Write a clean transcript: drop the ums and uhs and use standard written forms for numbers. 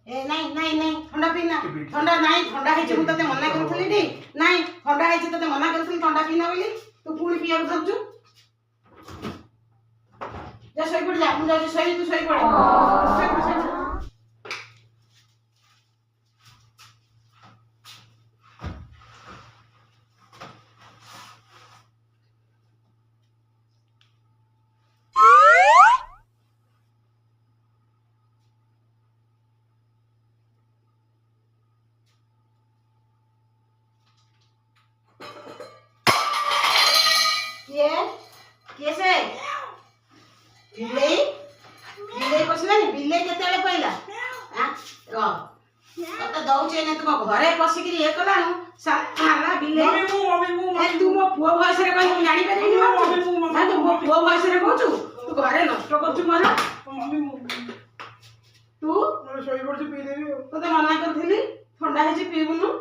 ए नहीं नहीं नहीं ठंडा पीना ठंडा नहीं ठंडा है मु तते मना करथली डी नहीं ठंडा है तते मना करथली ठंडा पीना बोली तू पुणी पिया धरछु जा सोई पड़ जा मु जा सोई तू सोई पड़ कैसे बिल्ली बिल्ली पसलानी बिल्ली केतेले पहिला हां तो दौचे ने तुम घरे पसिकरी ए कलानु साला बिल्ली मम्मी तू मो पुओ भॉइस रे कहि जानि परबिनी मम्मी तू मो पुओ भॉइस रे कहू तू घरे नष्ट करछु मोर मम्मी तू मोर सोई पड़छ पी देबी तो मना करथिली ठंडा है जे पीबुनु